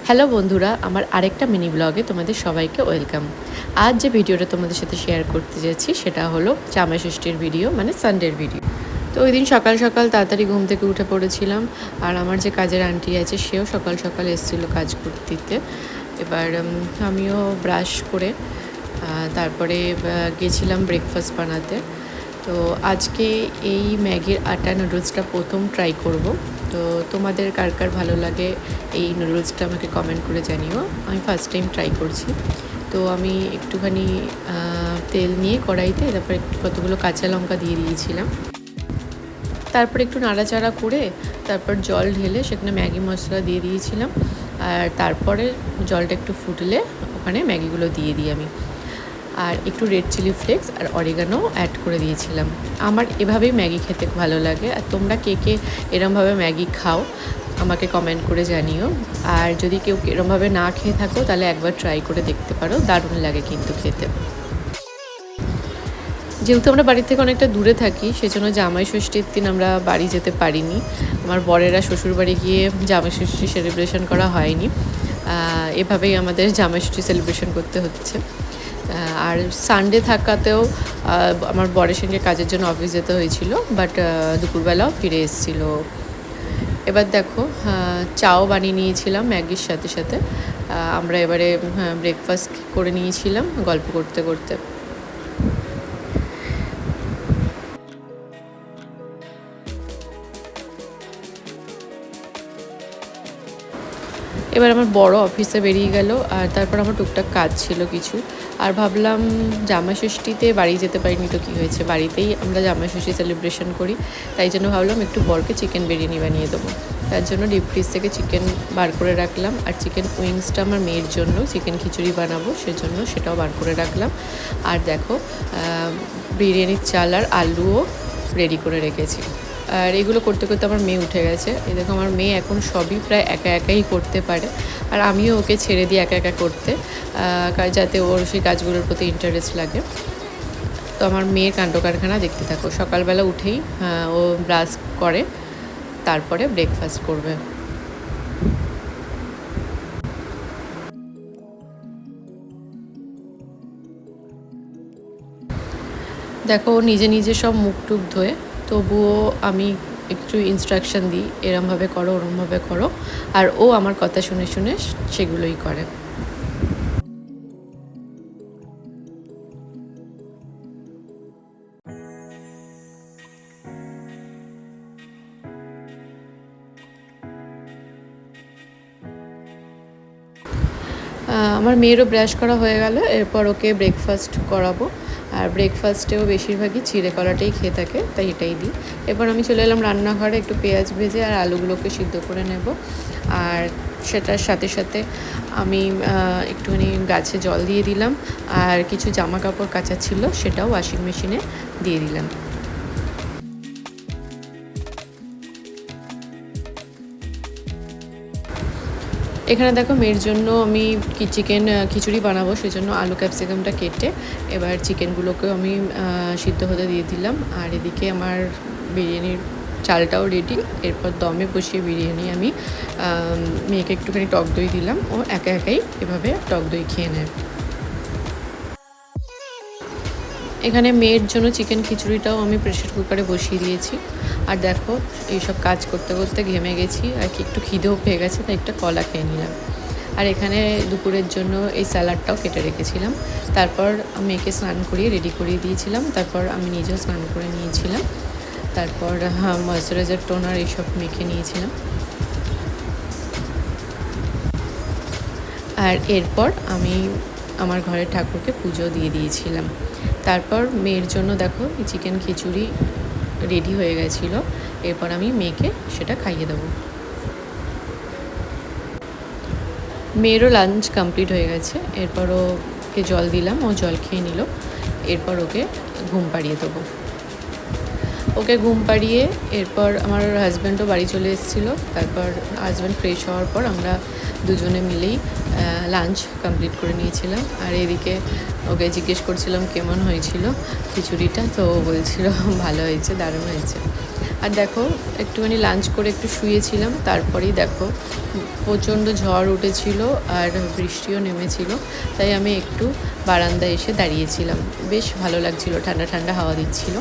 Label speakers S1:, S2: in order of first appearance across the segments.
S1: Hello বন্ধুরা, আমার আরেকটা মিনি ব্লগে তোমাদের সবাইকে ওয়েলকাম। আজ যে ভিডিওটা তোমাদের সাথে শেয়ার করতে যাচ্ছি সেটা হলো জামাই ষষ্ঠীর ভিডিও, মানে সানডের ভিডিও। তো ওই দিন সকাল সকাল তাড়াতাড়ি ঘুম থেকে উঠে পড়েছিলাম, আর আমার যে কাজের আন্টি আছে সেও সকাল সকাল এসেছিলো কাজ করতে। এবার আমিও ব্রাশ করে তারপরে গেছিলাম ব্রেকফাস্ট বানাতে। তো আজকে এই ম্যাগির আটা নুডলসটা প্রথম ট্রাই করব। তো তোমাদের কার কার ভালো লাগে এই নুডলসটা আমাকে কমেন্ট করে জানিও। আমি ফার্স্ট টাইম ট্রাই করছি। তো আমি একটুখানি তেল নিয়ে কড়াইতে তারপরে কতগুলো কাঁচা লঙ্কা দিয়ে দিয়েছিলাম। তারপর একটু নাড়াচাড়া করে তারপর জল ঢেলে সেখানে ম্যাগি মশলা দিয়ে দিয়েছিলাম। আর তারপরে জলটা একটু ফুটলে ওখানে ম্যাগিগুলো দিয়ে দিই আমি, আর একটু রেড চিলি ফ্লেক্স আর অরিগানো অ্যাড করে দিয়েছিলাম। আমার এভাবেই ম্যাগি খেতে ভালো লাগে। আর তোমরা কে কে এরমভাবে ম্যাগি খাও আমাকে কমেন্ট করে জানিও। আর যদি কেউ এরমভাবে না খেয়ে থাকো তাহলে একবার ট্রাই করে দেখতে পারো, দারুণ লাগে কিন্তু খেতে। যেহেতু আমরা বাড়ি থেকে অনেকটা দূরে থাকি সেজন্য জামাই ষষ্ঠীর দিন আমরা বাড়ি যেতে পারিনি। আমার বরেরা শ্বশুরবাড়ি গিয়ে জামাই ষষ্ঠী সেলিব্রেশন করা হয়নি। এভাবেই আমাদের জামাই ষষ্ঠী সেলিব্রেশন করতে হচ্ছে। আর সানডে থাকাতেও আমার বরের সঙ্গে কাজের জন্য অফিস যেতে হয়েছিল, বাট দুপুরবেলাও ফিরে এসেছিল। এবার দেখো চাও বানিয়ে নিয়েছিলাম ম্যাগির সাথে সাথে। আমরা এবারে ব্রেকফাস্ট করে নিয়েছিলাম গল্প করতে করতে। এবার আমার বড় অফিসে বেরিয়ে গেল, আর তারপর আমার টুকটাক কাজ ছিল কিছু। আর ভাবলাম জামাই ষষ্ঠীতে বাড়ি যেতে পারিনি তো কী হয়েছে, বাড়িতেই আমরা জামাই ষষ্ঠী সেলিব্রেশন করি। তাই জন্য ভাবলাম একটু বরকে চিকেন বিরিয়ানি বানিয়ে দেবো। তার জন্য ডিপ ফ্রিজ থেকে চিকেন বার করে রাখলাম। আর চিকেন উইংসটা আমার মেয়ের জন্য চিকেন খিচুড়ি বানাবো সেজন্য সেটাও বার করে রাখলাম। আর দেখো বিরিয়ানির চাল আর আলুও রেডি করে রেখেছি। আর এগুলো করতে করতে আমার মেয়ে উঠে গেছে। এই দেখো আমার মেয়ে এখন সবই প্রায় একা একাই করতে পারে, আর আমিও ওকে ছেড়ে দিই একা একা করতে, যাতে ওর সেই কাজগুলোর প্রতি ইন্টারেস্ট লাগে। তো আমার মেয়ের কাণ্ড কারখানা দেখতে থাকো। সকালবেলা উঠেই ও ব্রাশ করে, তারপরে ব্রেকফাস্ট করবে। দেখো ও নিজে নিজে সব মুখ টুক ধোয়ে, তবুও আমি একটু ইনস্ট্রাকশন দিই, এরমভাবে করো ওরমভাবে করো, আর ও আমার কথা শুনে শুনে সেগুলোই করে। আমার মেয়েরও ব্রাশ করা হয়ে গেল, এরপর ওকে ব্রেকফাস্ট করাবো। আর ব্রেকফাস্টেও বেশিরভাগই চিড়ে কলাটাই খেয়ে থাকে, তাই এটাই দিই। এবার আমি চলে এলাম রান্নাঘরে, একটু পেঁয়াজ ভেজে আর আলুগুলোকে সিদ্ধ করে নেব। আর সেটার সাথে সাথে আমি একটুখানি গাছে জল দিয়ে দিলাম, আর কিছু জামা কাপড় কাচা ছিল সেটাও ওয়াশিং মেশিনে দিয়ে দিলাম। এখানে দেখো মেয়ের জন্য আমি চিকেন খিচুড়ি বানাবো, সেজন্য আলু ক্যাপসিকামটা কেটে এবার চিকেনগুলোকেও আমি সিদ্ধ হতে দিয়ে দিলাম। আর এদিকে আমার বিরিয়ানির চালটাও রেডি। এরপর দমে বসিয়ে বিরিয়ানি আমি মেয়েকে একটুখানি টক দই দিলাম, ও একা একাই এভাবে টক দই খেয়ে নেয়। এখানে মেয়ের জন্য চিকেন খিচুড়িটাও আমি প্রেশার কুকারে বসিয়ে দিয়েছি। আর দেখো এইসব কাজ করতে করতে ঘেমে গেছি, আর কি একটু খিদেও পেয়ে গেছে, তাই একটা কলা খেয়ে নিলাম। আর এখানে দুপুরের জন্য এই স্যালাডটাও কেটে রেখেছিলাম। তারপর মেয়েকে স্নান করিয়ে রেডি করিয়ে দিয়েছিলাম, তারপর আমি নিজেও স্নান করে নিয়েছিলাম। তারপর ময়েশ্চারাইজার টোনার এইসব মেখে নিয়েছিলাম। আর এরপর আমি আমার ঘরের ঠাকুরকে পুজো দিয়ে দিয়েছিলাম। তারপর মেয়ের জন্য দেখো চিকেন খিচুড়ি রেডি হয়ে গেছিলো। এরপর আমি মেয়েকে সেটা খাইয়ে দেবো। মেয়েরও লাঞ্চ কমপ্লিট হয়ে গেছে। এরপর ওকে জল দিলাম, ও জল খেয়ে নিল। এরপর ওকে ঘুম পাড়িয়ে দেবো। ওকে ঘুম পাড়িয়ে এরপর আমার হাজব্যান্ডও বাড়ি চলে এসেছিলো। তারপর হাজব্যান্ড ফ্রেশ হওয়ার পর আমরা দুজনে মিলেই লাঞ্চ কমপ্লিট করে নিয়েছিলাম। আর এদিকে ওকে জিজ্ঞেস করছিলাম কেমন হয়েছিল খিচুড়িটা, তো ও বলছিল ভালো হয়েছে, দারুণ হয়েছে। আর দেখো একটুখানি লাঞ্চ করে একটু শুয়েছিলাম, তারপরেই দেখো প্রচণ্ড ঝড় উঠেছিল আর বৃষ্টিও নেমেছিল, তাই আমি একটু বারান্দায় এসে দাঁড়িয়েছিলাম। বেশ ভালো লাগছিল, ঠান্ডা ঠান্ডা হাওয়া দিচ্ছিল।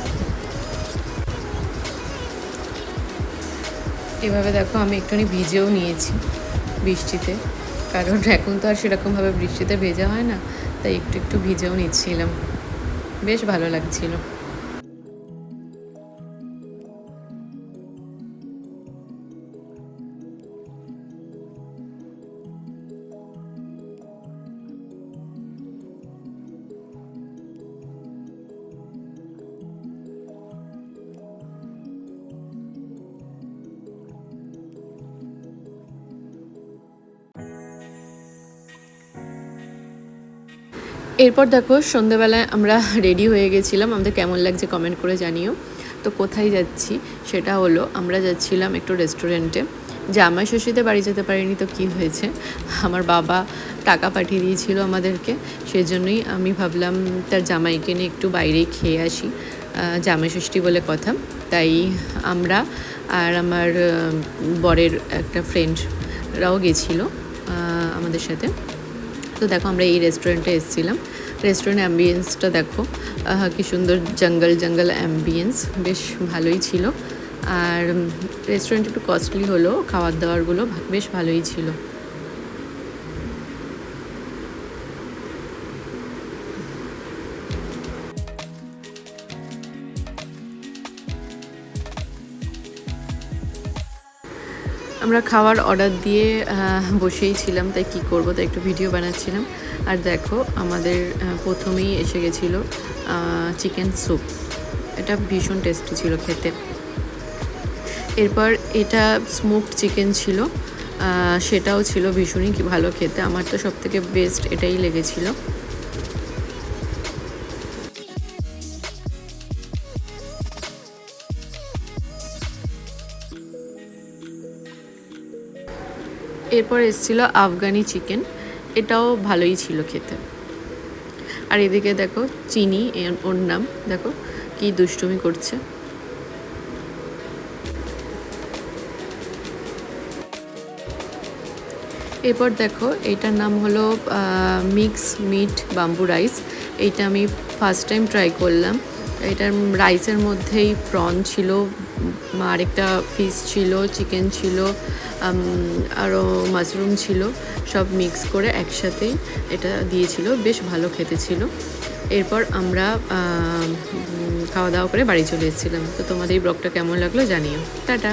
S1: এভাবে দেখো আমি একটুখানি ভিজেও নিয়েছি বৃষ্টিতে, কারণ এখন তো আর সেরকমভাবে বৃষ্টিতে ভেজা হয় না, তাই একটু একটু ভিজেও নিচ্ছিলাম। বেশ ভালো লাগছিল। এরপর দেখো সন্ধ্যেবেলায় আমরা রেডি হয়ে গেছিলাম, আমাদের কেমন লাগছে কমেন্ট করে জানিও। তো কোথায় যাচ্ছি সেটা হলো, আমরা যাচ্ছিলাম একটু রেস্টুরেন্টে। জামাই ষষ্ঠীতে বাড়ি যেতে পারিনি তো কি হয়েছে, আমার বাবা টাকা পাঠিয়ে দিয়েছিল আমাদেরকে, সেজন্যই আমি ভাবলাম তার জামাইকে নিয়ে একটু বাইরেই খেয়ে আসি, জামাই ষষ্ঠী বলে কথা। তাই আমরা আর আমার বরের একটা ফ্রেন্ডরাও গেছিলো আমাদের সাথে। তো দেখো আমরা এই রেস্টুরেন্টে এসেছিলাম। রেস্টুরেন্ট অ্যাম্বিয়েন্সটা দেখো কি সুন্দর, জঙ্গল জঙ্গল অ্যাম্বিয়েন্স, বেশ ভালোই ছিল। আর রেস্টুরেন্ট একটু কস্টলি হলো, খাবার দাবারগুলো বেশ ভালোই ছিল। আমরা খাওয়ার অর্ডার দিয়ে বসেই ছিলাম, তাই কী করবো, তাই একটু ভিডিও বানাচ্ছিলাম। আর দেখো আমাদের প্রথমেই এসে গেছিলো চিকেন স্যুপ, এটা ভীষণ টেস্টি ছিল খেতে। এরপর এটা স্মোকড চিকেন ছিল, সেটাও ছিল ভীষণই ভালো খেতে, আমার তো সবথেকে বেস্ট এটাই লেগেছিল। এরপর এসেছিল আফগানি চিকেন, এটাও ভালোই ছিল খেতে। আর এদিকে দেখো চিনি, ওর নাম দেখো কি দুষ্টুমি করছে। এরপর দেখো এইটার নাম হলো মিক্স মিট বাম্বু রাইস, এইটা আমি ফার্স্ট টাইম ট্রাই করলাম। এটার রাইসের মধ্যেই প্রন ছিল, আরেকটা ফিশ ছিল, চিকেন ছিল, আরও মাশরুম ছিল, সব মিক্স করে একসাথেই এটা দিয়েছিল, বেশ ভালো খেতে ছিল। এরপর আমরা খাওয়া দাওয়া করে বাড়ি চলে এসেছিলাম। তো তোমাদের এই ব্লগটা কেমন লাগলো জানিও। টাটা।